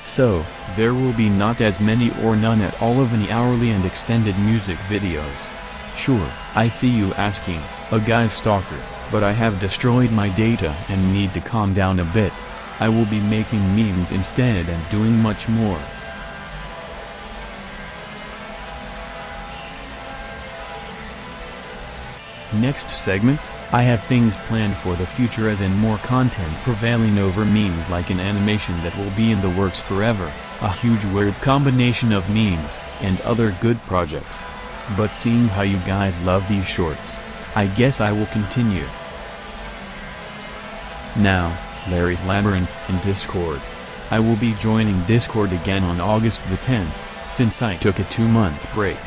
So, there will be not as many or none at all of any hourly and extended music videos. Sure, I see you asking, a guy stalker, but I have destroyed my data and need to calm down a bit. I will be making memes instead and doing much more. Next segment, I have things planned for the future as in more content prevailing over memes like an animation that will be in the works forever, a huge word combination of memes, and other good projects. But seeing how you guys love these shorts, I guess I will continue. Now, Larry's Labyrinth in Discord. I will be joining Discord again on August the 10th, since I took a 2-month break.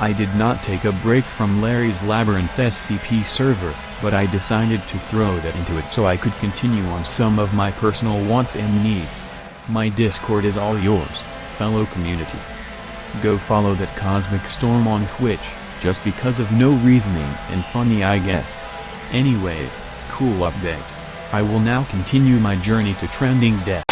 I did not take a break from Larry's Labyrinth SCP server, but I decided to throw that into it so I could continue on some of my personal wants and needs. My Discord is all yours, fellow community. Go follow that Cosmic Storm on Twitch, just because of no reasoning and funny I guess. Anyways, cool update. I will now continue my journey to trending death.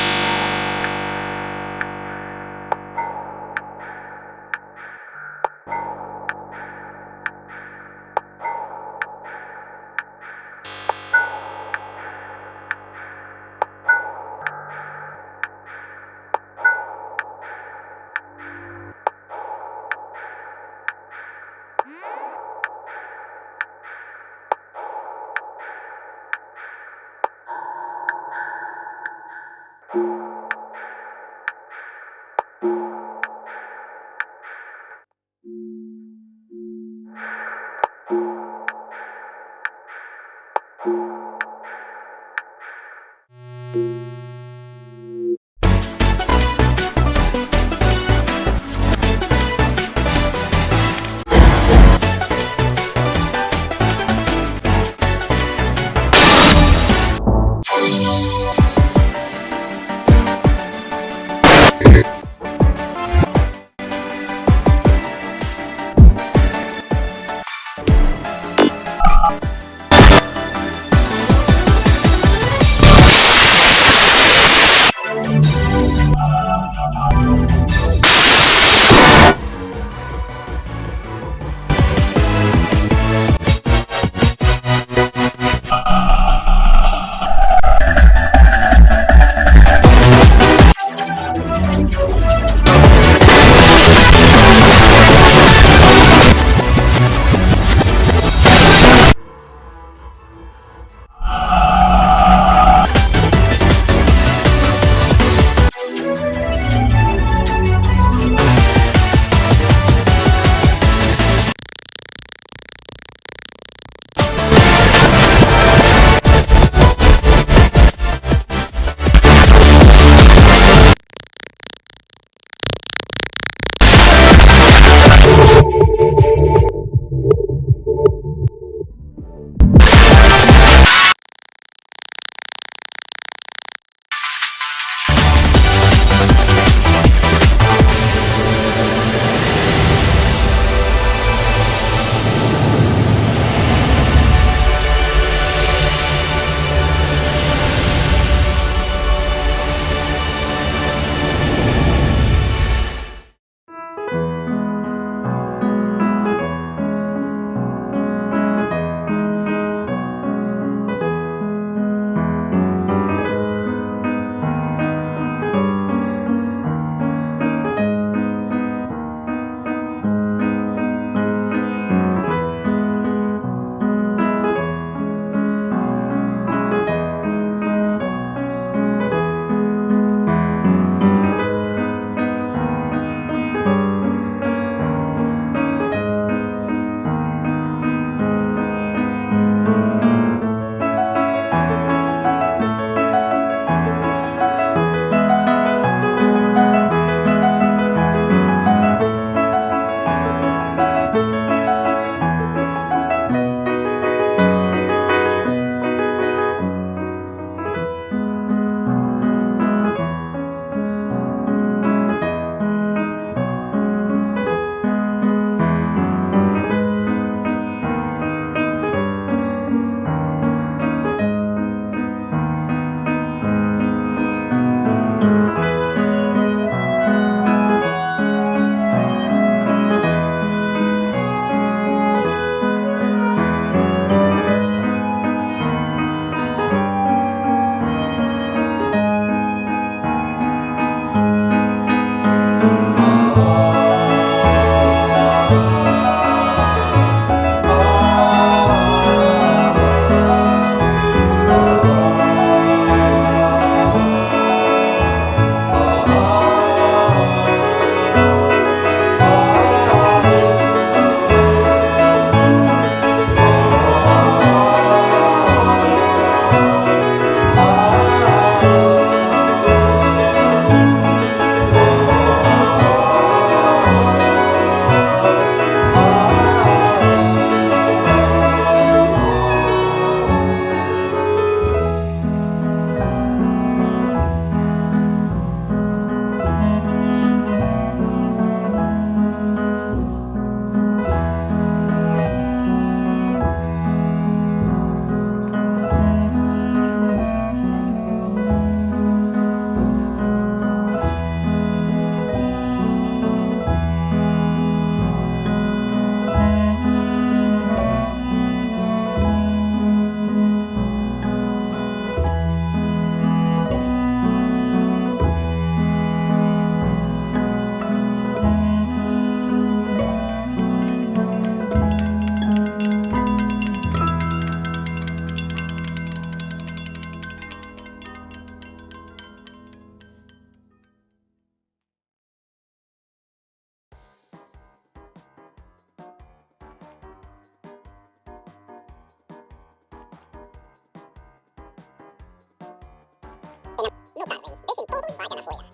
Cuidado. Debe bajar escaleras.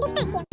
Despacio.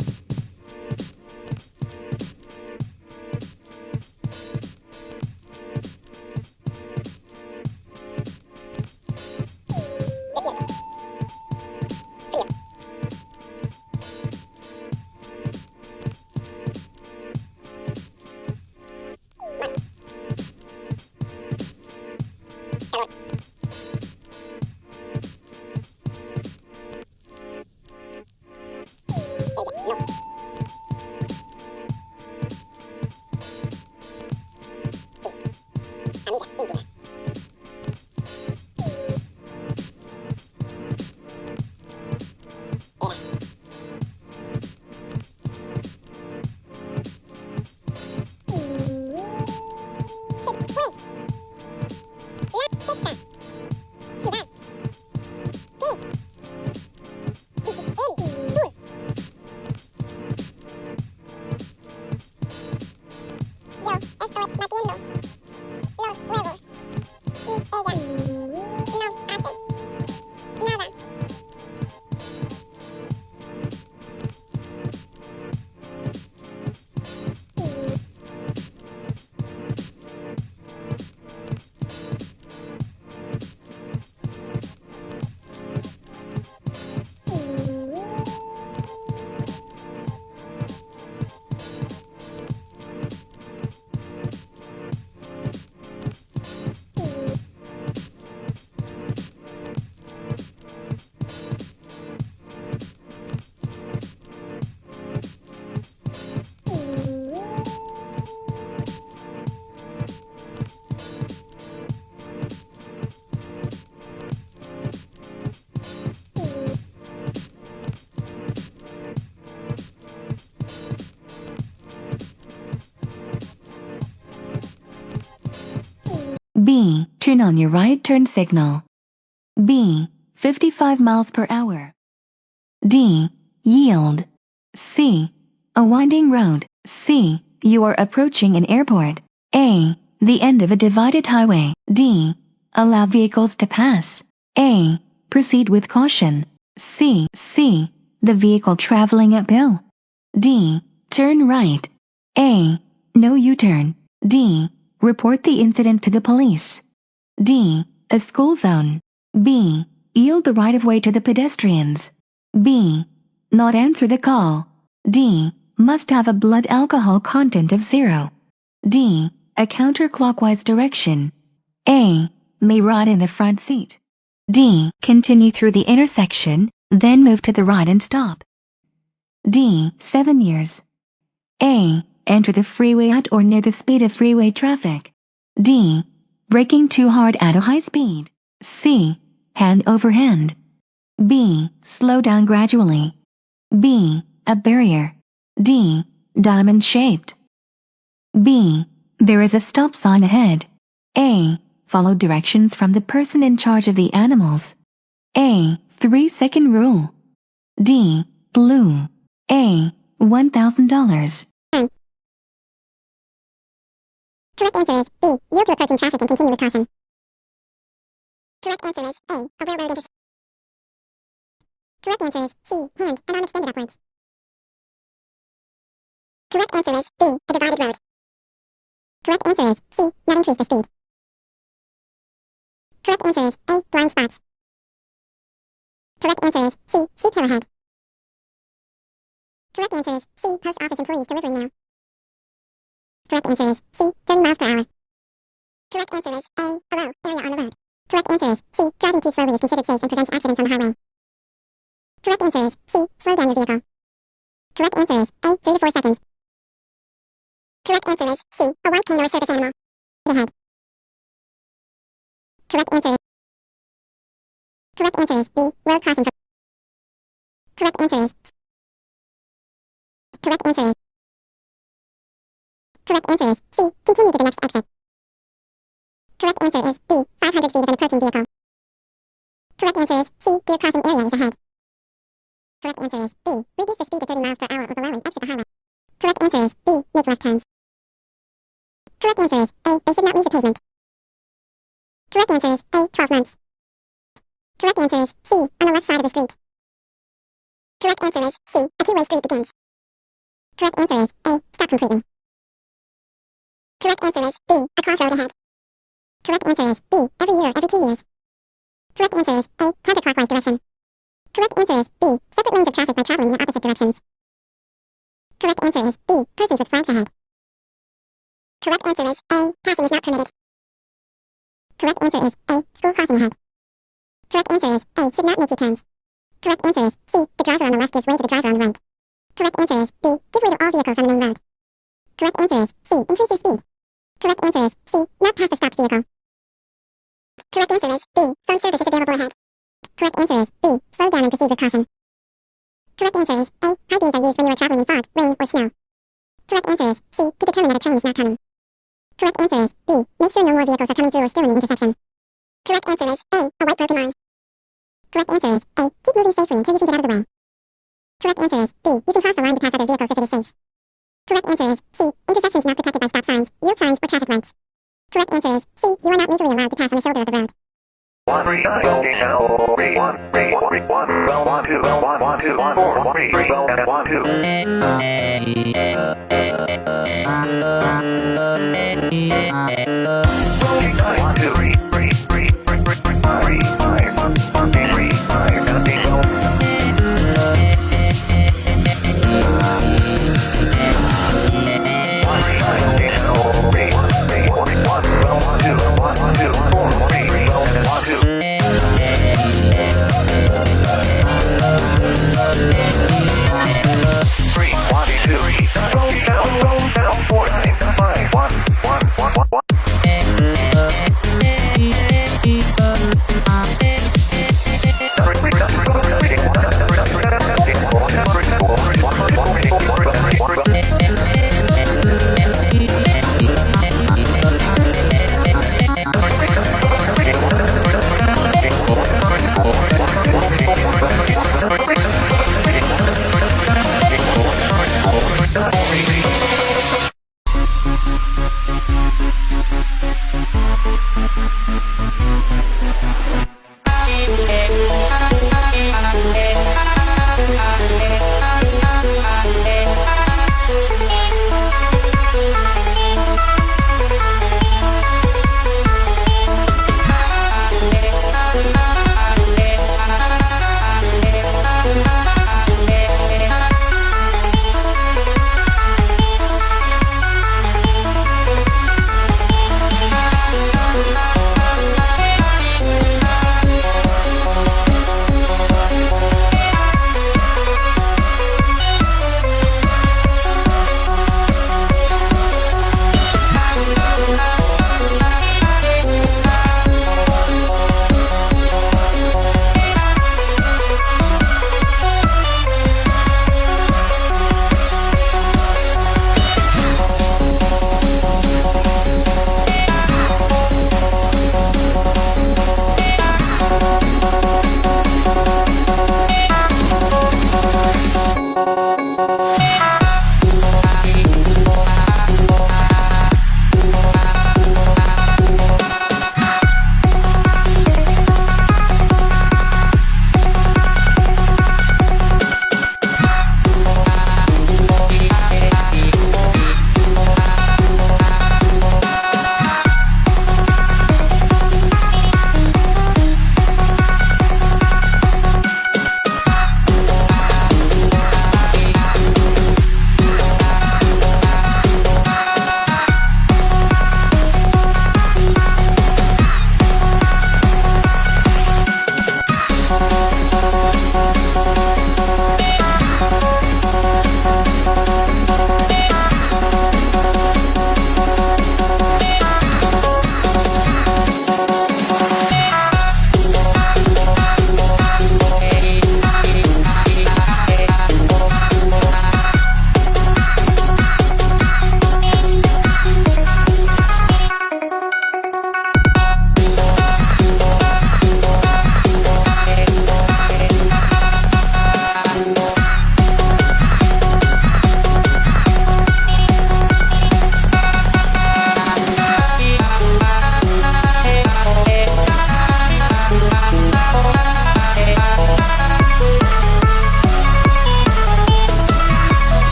B. Turn on your right turn signal. B. 55 miles per hour. D. Yield. C. A winding road. C. You are approaching an airport. A. The end of a divided highway. D. Allow vehicles to pass. A. Proceed with caution. C. The vehicle traveling uphill. D. Turn right. A. No U-turn. D. Report the incident to the police. D. A school zone. B. Yield the right-of-way to the pedestrians. B. Not answer the call. D. Must have a blood alcohol content of 0. D. A counterclockwise direction. A. May ride in the front seat. D. Continue through the intersection, then move to the right and stop. D. 7 years. A. Enter the freeway at or near the speed of freeway traffic. D. Braking too hard at a high speed. C. Hand over hand. B. Slow down gradually. B. A barrier. D. Diamond-shaped. B. There is a stop sign ahead. A. Follow directions from the person in charge of the animals. A. 3-second rule. D. Blue. A. $1,000. Correct answer is B. Yield to approaching traffic and continue with caution. Correct answer is A. A railroad intersection. Correct answer is C. Hand and arm extended upwards. Correct answer is B. A divided road. Correct answer is C. Not increase the speed. Correct answer is A. Blind spots. Correct answer is C. Steep hill ahead. Correct answer is C. Post office employees delivering mail. Correct answer is C. 30 miles per hour. Correct answer is A. A low area on the road. Correct answer is C. Driving too slowly is considered safe and prevents accidents on the highway. Correct answer is C. Slow down your vehicle. Correct answer is A. 3 to 4 seconds. Correct answer is C. A white cane or a circus animal. Ahead. Correct answer is B. Road crossing. Correct answer is Correct answer is Correct answer is C. Continue to the next exit. Correct answer is B. 500 feet of an approaching vehicle. Correct answer is C. Deer crossing area is ahead. Correct answer is B. Reduce the speed to 30 miles per hour or below and exit the highway. Correct answer is B. Make left turns. Correct answer is A. They should not leave the pavement. Correct answer is A. 12 months. Correct answer is C. On the left side of the street. Correct answer is C. A two-way street begins. Correct answer is A. Stop completely. Correct answer is B. A crossroad ahead. Correct answer is B. Every year, every 2 years. Correct answer is A. Counterclockwise direction. Correct answer is B. Separate lanes of traffic by traveling in opposite directions. Correct answer is B. Persons with flags ahead. Correct answer is A. Passing is not permitted. Correct answer is A. School crossing ahead. Correct answer is A. Should not make U-turns. Correct answer is C. The driver on the left gives way to the driver on the right. Correct answer is B. Give way to all vehicles on the main road. Correct answer is C. Increase your speed. Correct answer is C. Not pass the stopped vehicle. Correct answer is B. Phone service is available ahead. Correct answer is B. Slow down and proceed with caution. Correct answer is A. High beams are used when you are traveling in fog, rain, or snow. Correct answer is C. To determine that a train is not coming. Correct answer is B. Make sure no more vehicles are coming through or still in the intersection. Correct answer is A. A white broken line. Correct answer is A. Keep moving safely until you can get out of the way. Correct answer is B. You can cross the line to pass other vehicles if it is safe. Correct answer is C. Intersections not protected by stop signs, yield signs, or traffic lights. Correct answer is C. You are not legally allowed to pass on the shoulder of the road. 1 3 9 3 1 3 1 well 1 2 well 1 1 2 1 4 3 3 well and 1 2 1 2 3 3 3 3 5 3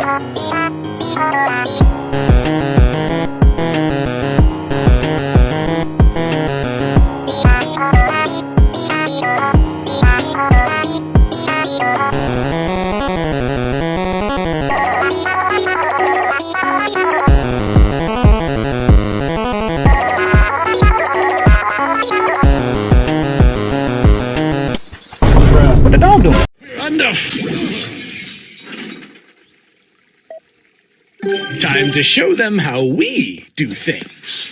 What the dog doing? Time to show them how we do things.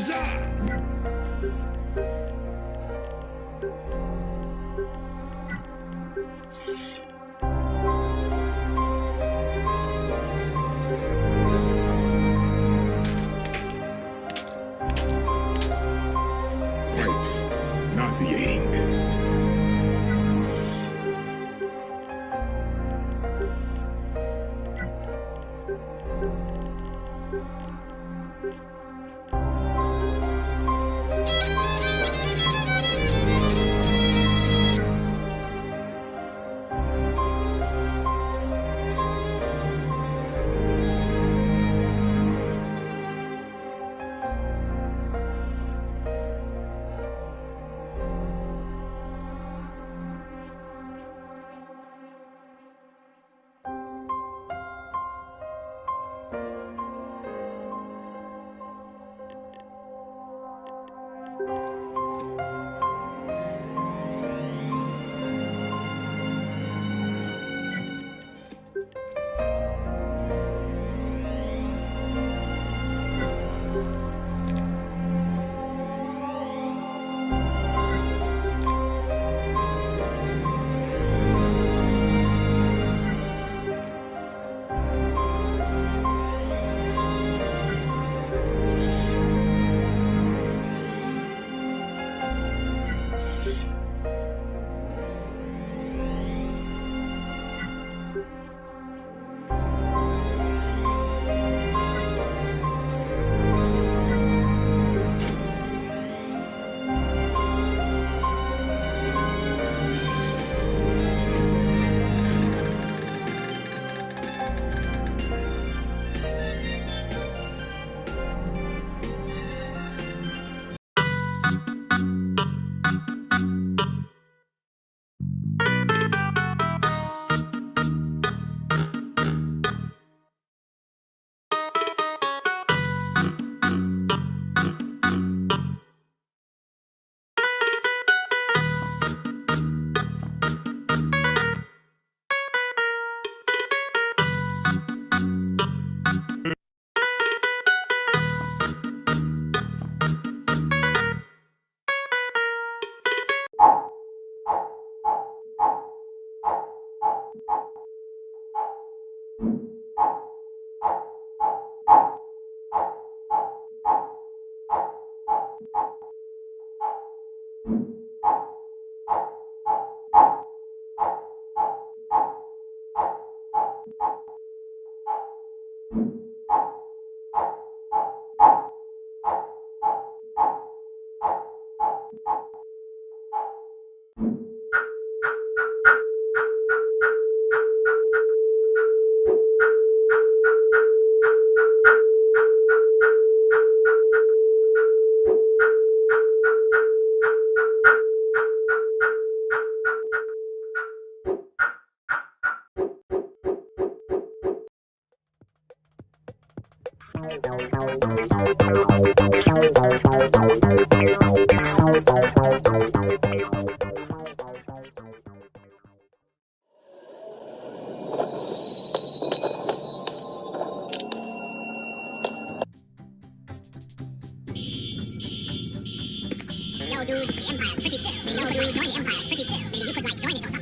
Huzzah! Yo, dude, the Empire's pretty chill. Yo, dude, join the Empire's pretty chill. Maybe you could, like, join it or something.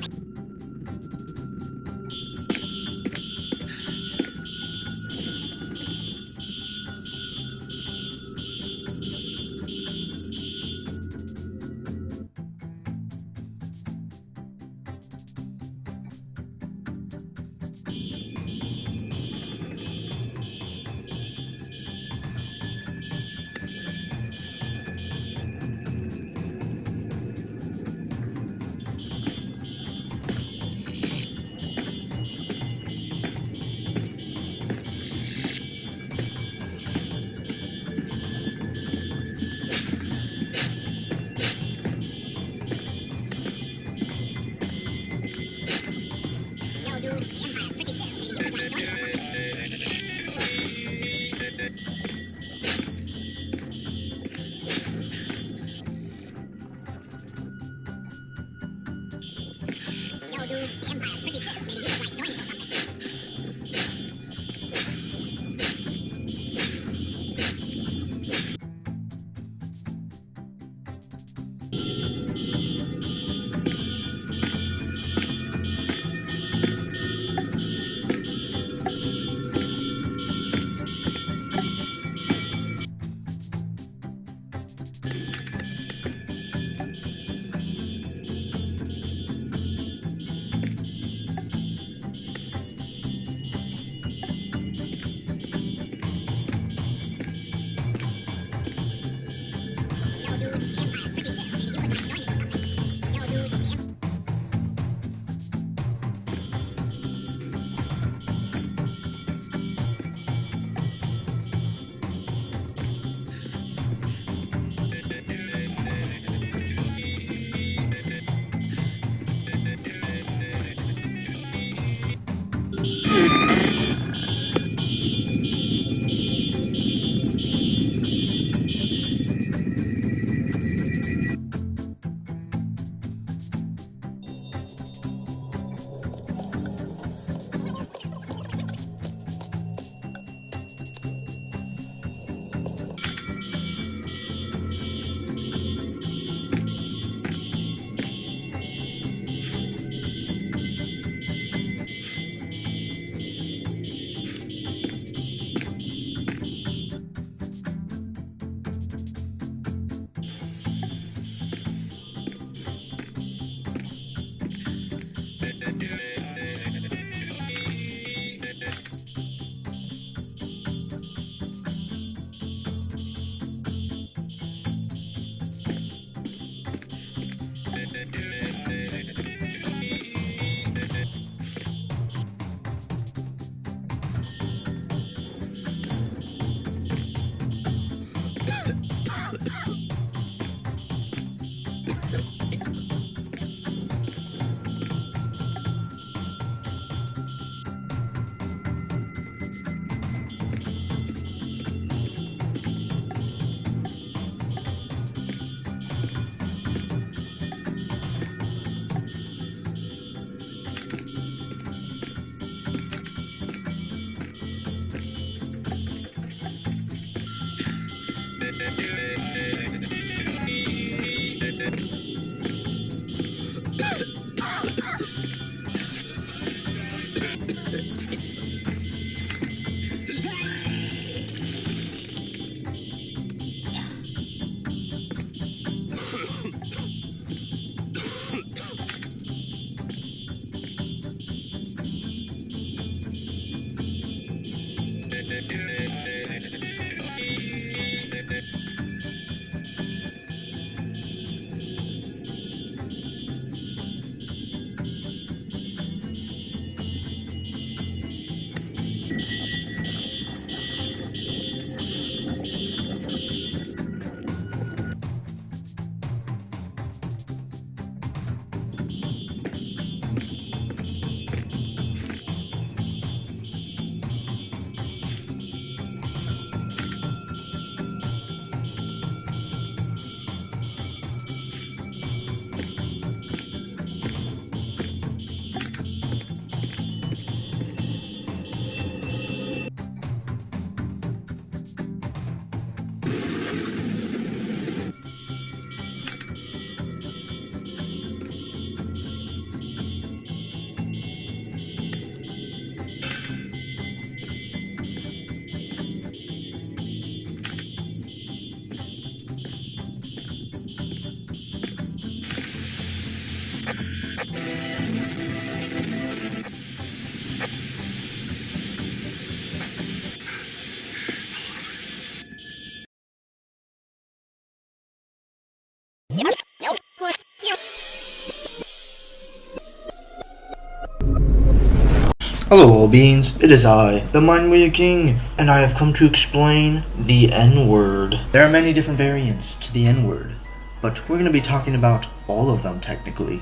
Hello all beings, it is I, the MineWarriorKing, and I have come to explain the N-word. There are many different variants to the N-word, but we're going to be talking about all of them technically.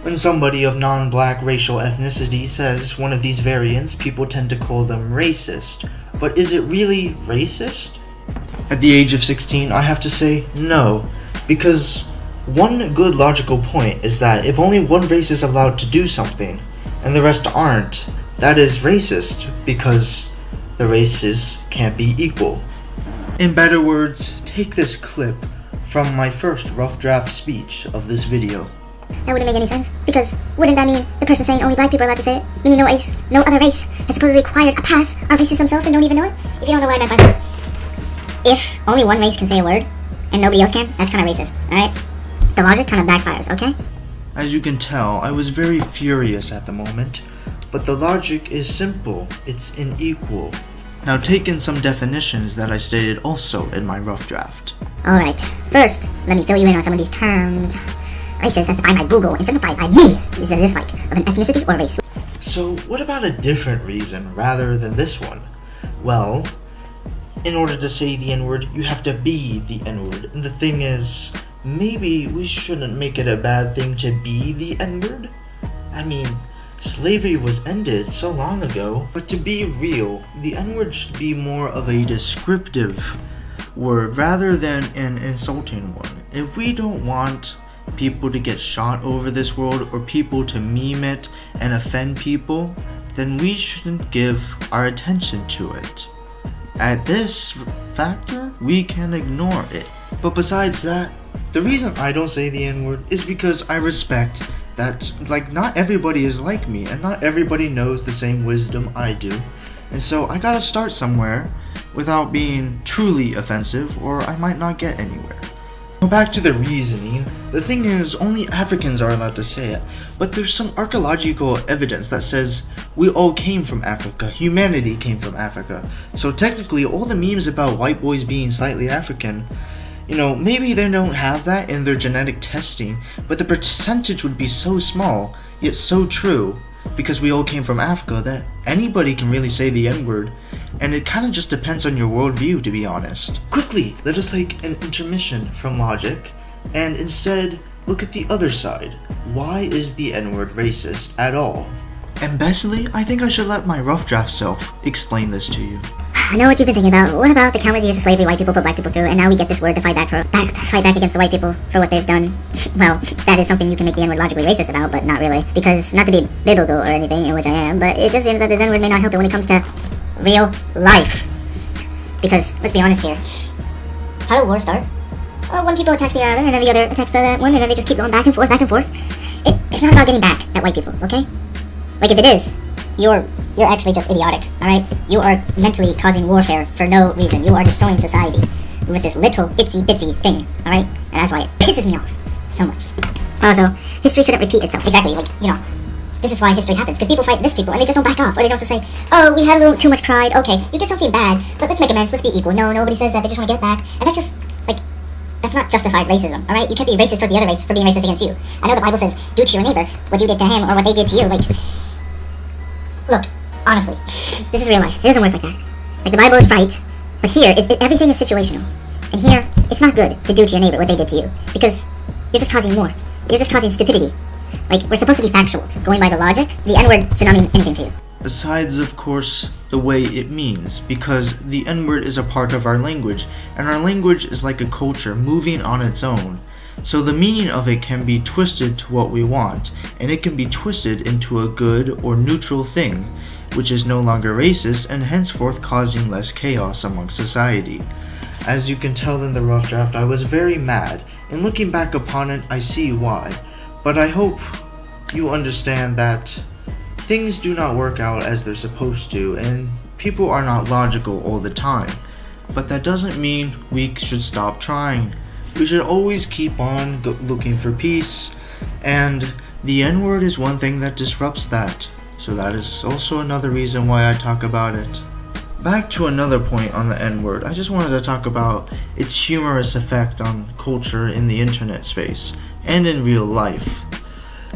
When somebody of non-black racial ethnicity says one of these variants, people tend to call them racist. But is it really racist? At the age of 16, I have to say no, because one good logical point is that if only one race is allowed to do something, and the rest aren't, that is racist, because the races can't be equal. In better words, take this clip from my first rough draft speech of this video. That wouldn't make any sense, because wouldn't that mean the person saying only black people are allowed to say it, meaning no other race has supposedly acquired a pass, are racist themselves and don't even know it? If you don't know what I meant by that, if only one race can say a word and nobody else can, that's kind of racist, alright? The logic kind of backfires, okay? As you can tell, I was very furious at the moment, but the logic is simple, it's unequal. Now take in some definitions that I stated also in my rough draft. Alright, first, let me fill you in on some of these terms. Racist as defined by Google and simplified by me is the dislike of an ethnicity or race. So what about a different reason rather than this one? Well, in order to say the N-word, you have to be the N-word. And the thing is, maybe we shouldn't make it a bad thing to be the N-word? I mean, slavery was ended so long ago. But to be real, the N-word should be more of a descriptive word rather than an insulting one. If we don't want people to get shot over this world or people to meme it and offend people, then we shouldn't give our attention to it. At this factor, we can ignore it. But besides that, the reason I don't say the N-word is because I respect that, not everybody is like me, and not everybody knows the same wisdom I do. And so I gotta start somewhere without being truly offensive, or I might not get anywhere. Back to the reasoning, the thing is, only Africans are allowed to say it, but there's some archaeological evidence that says we all came from Africa, humanity came from Africa. So technically, all the memes about white boys being slightly African, maybe they don't have that in their genetic testing, but the percentage would be so small, yet so true, because we all came from Africa, that anybody can really say the N-word, and it kind of just depends on your worldview, to be honest. Quickly, let us take an intermission from logic, and instead look at the other side. Why is the N-word racist at all? And bestly, I think I should let my rough draft self explain this to you. I know what you've been thinking about. What about the countless years of slavery white people put black people through, and now we get this word to fight back against the white people for what they've done? Well, that is something you can make the N-word logically racist about, but not really. Because, not to be biblical or anything, in which I am, but it just seems that this N-word may not help it when it comes to real life. Because, let's be honest here, how do wars start? Well, one people attacks the other, and then the other attacks that one, and then they just keep going back and forth. It's not about getting back at white people, okay? Like, if it is, you're actually just idiotic, alright? You are mentally causing warfare for no reason. You are destroying society with this little itsy-bitsy thing, alright? And that's why it pisses me off so much. Also, history shouldn't repeat itself. Exactly, this is why history happens, because people fight this people, and they just don't back off, or they don't just say, oh, we had a little too much pride, okay, you did something bad, but let's make amends, let's be equal. No, nobody says that, they just want to get back, and that's just, like, that's not justified racism, alright? You can't be racist toward the other race for being racist against you. I know the Bible says, do to your neighbor what you did to him, or what they did to you, like, look, honestly, this is real life, it doesn't work like that. Like, the Bible is right, but here, everything is situational. And here, it's not good to do to your neighbor what they did to you, because you're just causing more. You're just causing stupidity. Like, we're supposed to be factual. Going by the logic, the N-word should not mean anything to you. Besides, of course, the way it means, because the N-word is a part of our language, and our language is like a culture moving on its own. So the meaning of it can be twisted to what we want, and it can be twisted into a good or neutral thing, which is no longer racist and henceforth causing less chaos among society. As you can tell in the rough draft, I was very mad, and looking back upon it, I see why. But I hope you understand that things do not work out as they're supposed to, and people are not logical all the time. But that doesn't mean we should stop trying. We should always keep on looking for peace, and the N-word is one thing that disrupts that. So that is also another reason why I talk about it. Back to another point on the N-word, I just wanted to talk about its humorous effect on culture in the internet space, and in real life.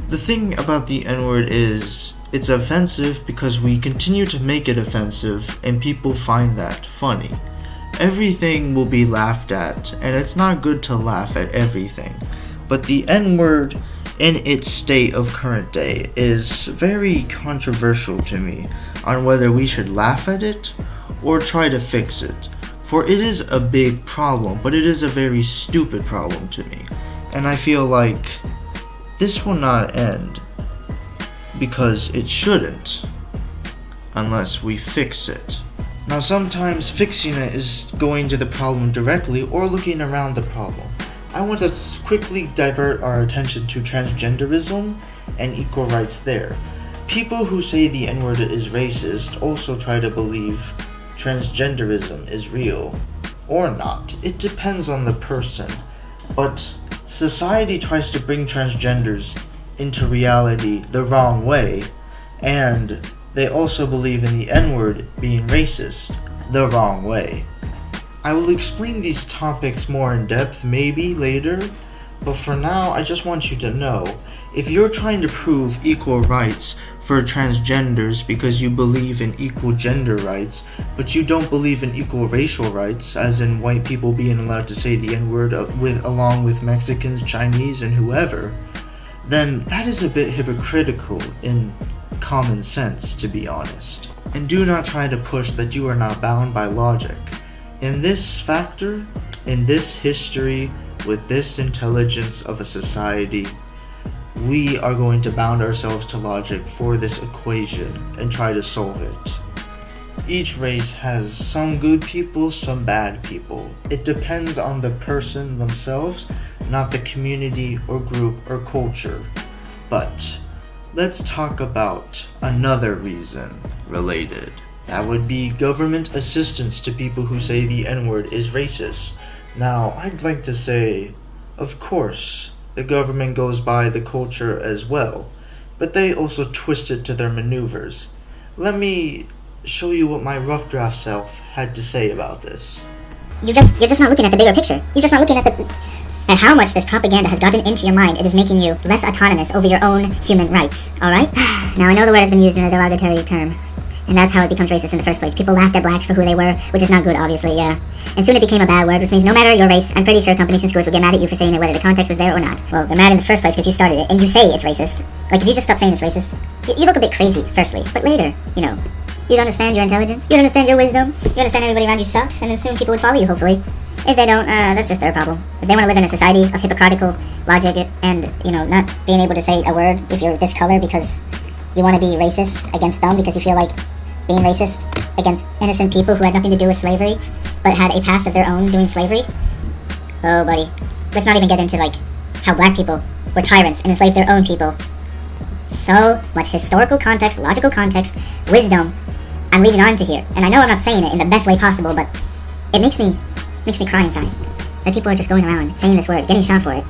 The thing about the N-word is, it's offensive because we continue to make it offensive, and people find that funny. Everything will be laughed at, and it's not good to laugh at everything. But the N-word, in its state of current day, is very controversial to me on whether we should laugh at it or try to fix it. For it is a big problem, but it is a very stupid problem to me. And I feel like this will not end, because it shouldn't, unless we fix it. Now sometimes fixing it is going to the problem directly or looking around the problem. I want to quickly divert our attention to transgenderism and equal rights there. People who say the N-word is racist also try to believe transgenderism is real, or not. It depends on the person. But society tries to bring transgenders into reality the wrong way, and they also believe in the N-word being racist the wrong way. I will explain these topics more in depth maybe later, but for now I just want you to know, if you're trying to prove equal rights for transgenders because you believe in equal gender rights, but you don't believe in equal racial rights, as in white people being allowed to say the N-word along with Mexicans, Chinese, and whoever, then that is a bit hypocritical in common sense, to be honest. And do not try to push that you are not bound by logic. In this factor, in this history, with this intelligence of a society, we are going to bound ourselves to logic for this equation and try to solve it. Each race has some good people, some bad people. It depends on the person themselves, not the community or group or culture. But let's talk about another reason related. That would be government assistance to people who say the N-word is racist. Now, I'd like to say, of course, the government goes by the culture as well, but they also twist it to their maneuvers. Let me show you what my rough draft self had to say about this. You're just not looking at the bigger picture. You're just not looking at how much this propaganda has gotten into your mind. It is making you less autonomous over your own human rights, alright? Now, I know the word has been used in a derogatory term, and that's how it becomes racist in the first place. People laughed at blacks for who they were, which is not good, obviously, yeah. And soon it became a bad word, which means no matter your race, I'm pretty sure companies and schools would get mad at you for saying it whether the context was there or not. Well, they're mad in the first place because you started it, and you say it's racist. Like, if you just stop saying it's racist, you look a bit crazy, firstly. But later, you'd understand your intelligence, you'd understand your wisdom, you understand everybody around you sucks, and then soon people would follow you, hopefully. If they don't, that's just their problem. If they want to live in a society of hypocritical logic and, not being able to say a word if you're this color because you want to be racist against them because you feel like being racist against innocent people who had nothing to do with slavery, but had a past of their own doing slavery. Oh, buddy. Let's not even get into, how black people were tyrants and enslaved their own people. So much historical context, logical context, wisdom I'm leaving on to here. And I know I'm not saying it in the best way possible, but it makes me cry inside. That people are just going around saying this word, getting shot for it.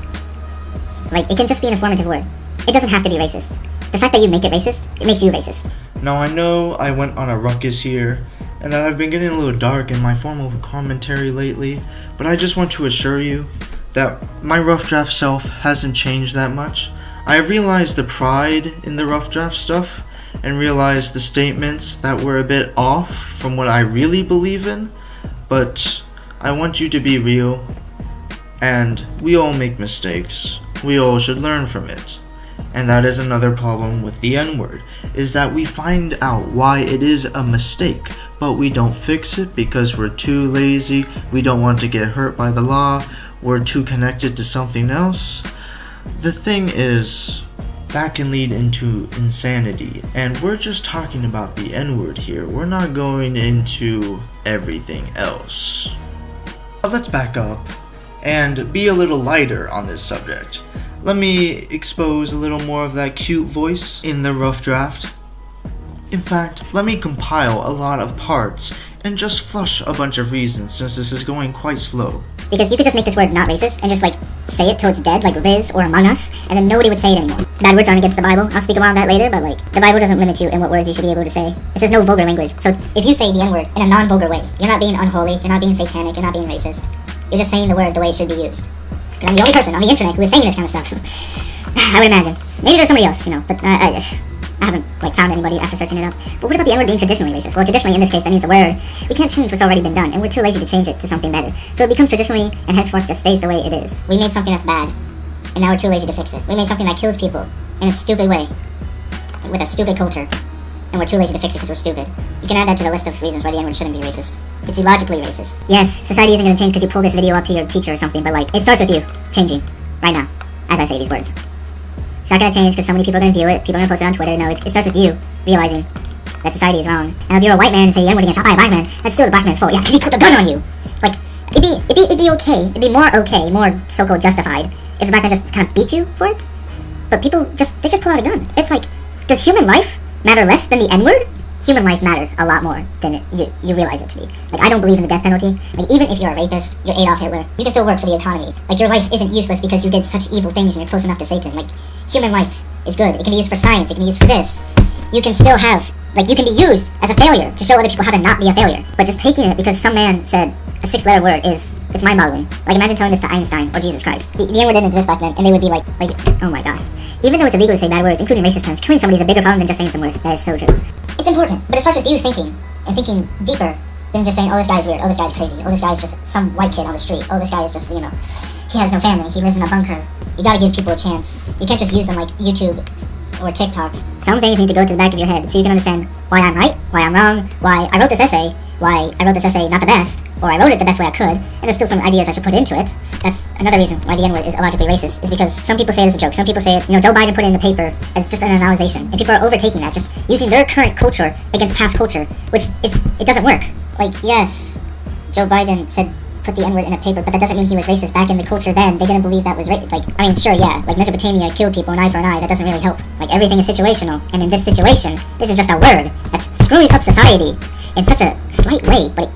It can just be an informative word. It doesn't have to be racist. The fact that you make it racist, it makes you racist. Now I know I went on a ruckus here, and that I've been getting a little dark in my formal commentary lately, but I just want to assure you that my rough draft self hasn't changed that much. I have realized the pride in the rough draft stuff, and realized the statements that were a bit off from what I really believe in, but I want you to be real, and we all make mistakes. We all should learn from it. And that is another problem with the N-word, is that we find out why it is a mistake, but we don't fix it because we're too lazy, we don't want to get hurt by the law, we're too connected to something else. The thing is, that can lead into insanity, and we're just talking about the N-word here. We're not going into everything else. But let's back up and be a little lighter on this subject. Let me expose a little more of that cute voice in the rough draft. In fact, let me compile a lot of parts and just flush a bunch of reasons, since this is going quite slow. Because you could just make this word not racist and just like say it till it's dead, like Riz or Among Us, and then nobody would say it anymore. Bad words aren't against the Bible. I'll speak about that later, but like the Bible doesn't limit you in what words you should be able to say. It says no vulgar language. So if you say the N-word in a non-vulgar way, you're not being unholy, you're not being satanic, you're not being racist. You're just saying the word the way it should be used. Because I'm the only person on the internet who is saying this kind of stuff. I would imagine. Maybe there's somebody else, but I haven't like found anybody after searching it up. But what about the N-word being traditionally racist? Well, traditionally in this case, that means the word. We can't change what's already been done, and we're too lazy to change it to something better. So it becomes traditionally, and henceforth just stays the way it is. We made something that's bad, and now we're too lazy to fix it. We made something that kills people in a stupid way, with a stupid culture, and we're too lazy to fix it because we're stupid. You can add that to the list of reasons why the N-word shouldn't be racist. It's illogically racist. Yes, society isn't going to change because you pull this video up to your teacher or something, but like, it starts with you changing right now, as I say these words. It's not going to change because so many people are going to view it, people are going to post it on Twitter. No, it starts with you realizing that society is wrong. And if you're a white man and say the N-word and get shot by a black man, that's still the black man's fault. Yeah, because he put the gun on you. Like, it'd be okay, it'd be more okay, more so-called justified if the black man just kind of beat you for it. But people they just pull out a gun. It's like, does human life matter less than the N-word? Human life matters a lot more than you realize it to be. Like, I don't believe in the death penalty. Like, even if you're a rapist, you're Adolf Hitler, you can still work for the economy. Like, your life isn't useless because you did such evil things and you're close enough to Satan. Like, human life is good. It can be used for science. It can be used for this. You can still have, like, you can be used as a failure to show other people how to not be a failure. But just taking it because some man said a 6-letter word it's mind-boggling. Like, imagine telling this to Einstein or Jesus Christ. The N-word didn't exist back then, and they would be like, oh my god. Even though it's illegal to say bad words, including racist terms, killing somebody is a bigger problem than just saying some word. That is so true. It's important, but it starts with you thinking, and thinking deeper than just saying, oh, this guy's weird, oh, this guy's crazy, oh, this guy's just some white kid on the street, oh, this guy is just, he has no family, he lives in a bunker. You gotta give people a chance. You can't just use them like YouTube or TikTok. Some things need to go to the back of your head so you can understand why I'm right, why I'm wrong, why I wrote this essay, why I wrote this essay not the best, or I wrote it the best way I could, and there's still some ideas I should put into it. That's another reason why the N-word is illogically racist, is because some people say it as a joke. Some people say it, Joe Biden put it in the paper as just an analyzation, and people are overtaking that, just using their current culture against past culture, which it doesn't work. Like, yes, Joe Biden said put the N-word in a paper, but that doesn't mean he was racist. Back in the culture then, they didn't believe that was right. Like, I mean, sure, yeah, like Mesopotamia killed people, an eye for an eye, that doesn't really help. Like, everything is situational, and in this situation, this is just a word that's screwing up society in such a slight way, but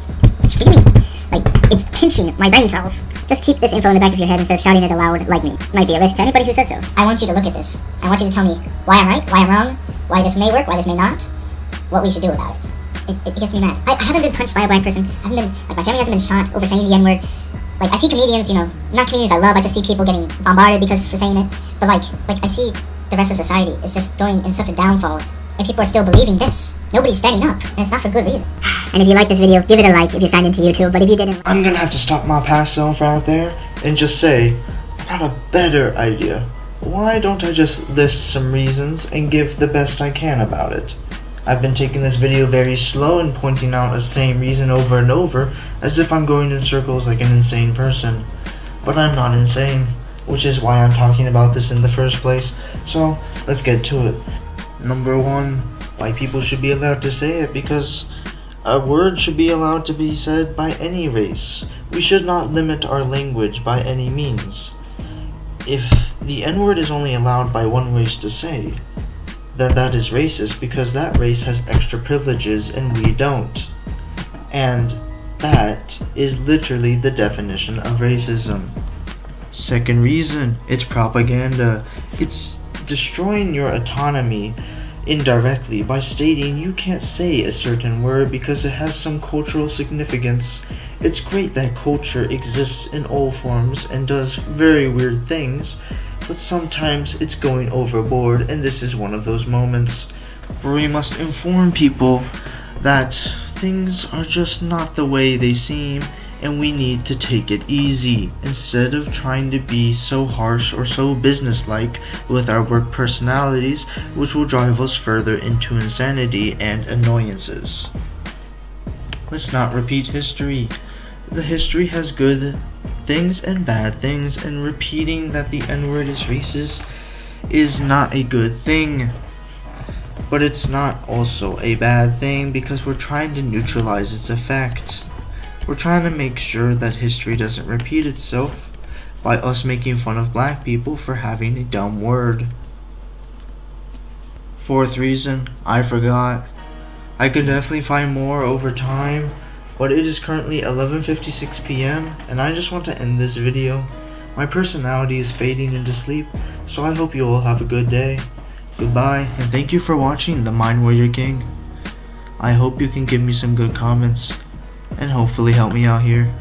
it's really, like, it's pinching my brain cells. Just keep this info in the back of your head instead of shouting it aloud like me. It might be a risk to anybody who says so. I want you to look at this. I want you to tell me why I'm right, why I'm wrong, why this may work, why this may not, what we should do about it. It gets me mad. I haven't been punched by a black person. I haven't been, like, my family hasn't been shot over saying the N-word. Like, I see comedians, not comedians I love, I just see people getting bombarded for saying it. But like I see the rest of society is just going in such a downfall, and people are still believing this. Nobody's standing up, and it's not for good reason. And if you like this video, give it a like if you're signed into YouTube, but if you didn't... I'm gonna have to stop my past self right there and just say, I got a better idea. Why don't I just list some reasons and give the best I can about it? I've been taking this video very slow and pointing out the same reason over and over, as if I'm going in circles like an insane person. But I'm not insane, which is why I'm talking about this in the first place. So, let's get to it. Number 1, why people should be allowed to say it, because a word should be allowed to be said by any race. We should not limit our language by any means. If the N-word is only allowed by one race to say, then that is racist because that race has extra privileges and we don't. And that is literally the definition of racism. Second reason, it's propaganda. It's destroying your autonomy indirectly by stating you can't say a certain word because it has some cultural significance. It's great that culture exists in all forms and does very weird things, but sometimes it's going overboard, and this is one of those moments where we must inform people that things are just not the way they seem, and we need to take it easy instead of trying to be so harsh or so businesslike with our work personalities, which will drive us further into insanity and annoyances. Let's not repeat history. The history has good things and bad things, and repeating that the N-word is racist is not a good thing. But it's not also a bad thing because we're trying to neutralize its effect. We're trying to make sure that history doesn't repeat itself by us making fun of black people for having a dumb word. Fourth reason, I forgot. I could definitely find more over time, but it is currently 11:56 p.m. and I just want to end this video. My personality is fading into sleep, so I hope you all have a good day. Goodbye, and thank you for watching the MineWarriorKing. I hope you can give me some good comments and hopefully help me out here.